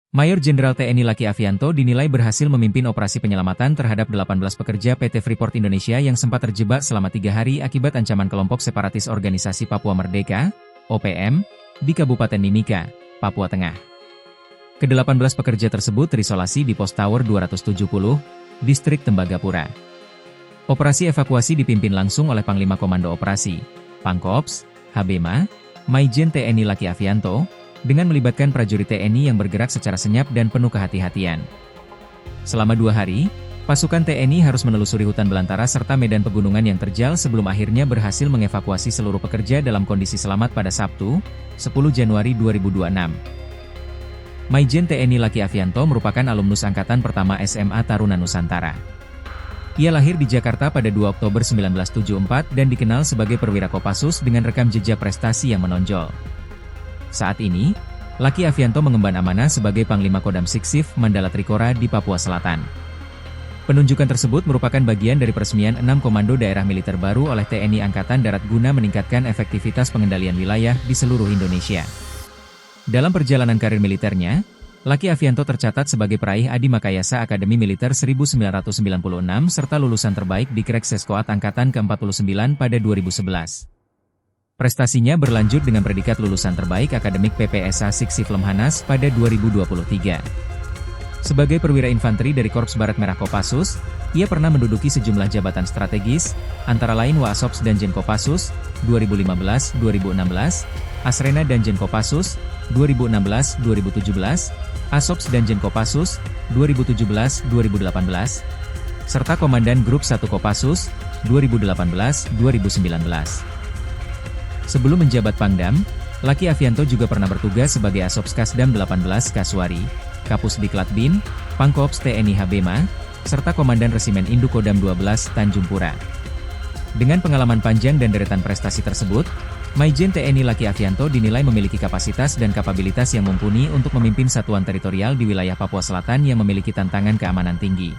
Mayor Jenderal TNI Laki Afianto dinilai berhasil memimpin operasi penyelamatan terhadap 18 pekerja PT Freeport Indonesia yang sempat terjebak selama 3 hari akibat ancaman kelompok separatis Organisasi Papua Merdeka, OPM, di Kabupaten Mimika, Papua Tengah. Ke-18 pekerja tersebut terisolasi di Pos Tower 270, Distrik Tembagapura. Operasi evakuasi dipimpin langsung oleh Panglima Komando Operasi, Pangkops, HBMA, Maijen TNI Laki Afianto, dengan melibatkan prajurit TNI yang bergerak secara senyap dan penuh kehati-hatian. Selama 2 hari, pasukan TNI harus menelusuri hutan belantara serta medan pegunungan yang terjal sebelum akhirnya berhasil mengevakuasi seluruh pekerja dalam kondisi selamat pada Sabtu, 10 Januari 2026. Maijen TNI Laki Afianto merupakan alumnus angkatan pertama SMA Taruna Nusantara. Ia lahir di Jakarta pada 2 Oktober 1974 dan dikenal sebagai perwira Kopassus dengan rekam jejak prestasi yang menonjol. Saat ini, Laki Afianto mengemban amanah sebagai Panglima Kodam Siksif Mandala Trikora di Papua Selatan. Penunjukan tersebut merupakan bagian dari peresmian 6 komando daerah militer baru oleh TNI Angkatan Darat guna meningkatkan efektivitas pengendalian wilayah di seluruh Indonesia. Dalam perjalanan karir militernya, Laki Afianto tercatat sebagai peraih Adi Makayasa Akademi Militer 1996 serta lulusan terbaik di Krek Seskoat Angkatan ke-49 pada 2011. Prestasinya berlanjut dengan predikat lulusan terbaik akademik PPSA Siksif Lemhanas pada 2023. Sebagai perwira infanteri dari Korps Barat Merah Kopassus, ia pernah menduduki sejumlah jabatan strategis, antara lain Wasops Danjen Kopassus, 2015-2016, Asrena Danjen Kopassus, 2016-2017, Asops Danjen Kopassus, 2017-2018, serta Komandan Grup 1 Kopassus, 2018-2019. Sebelum menjabat Pangdam, Laki Afianto juga pernah bertugas sebagai Asops Kasdam 18 Kaswari, Kapus Diklat Bin, Pangkops TNI HBMA, serta Komandan Resimen Induk Kodam 12 Tanjung Pura. Dengan pengalaman panjang dan deretan prestasi tersebut, Maijen TNI Laki Afianto dinilai memiliki kapasitas dan kapabilitas yang mumpuni untuk memimpin satuan teritorial di wilayah Papua Selatan yang memiliki tantangan keamanan tinggi.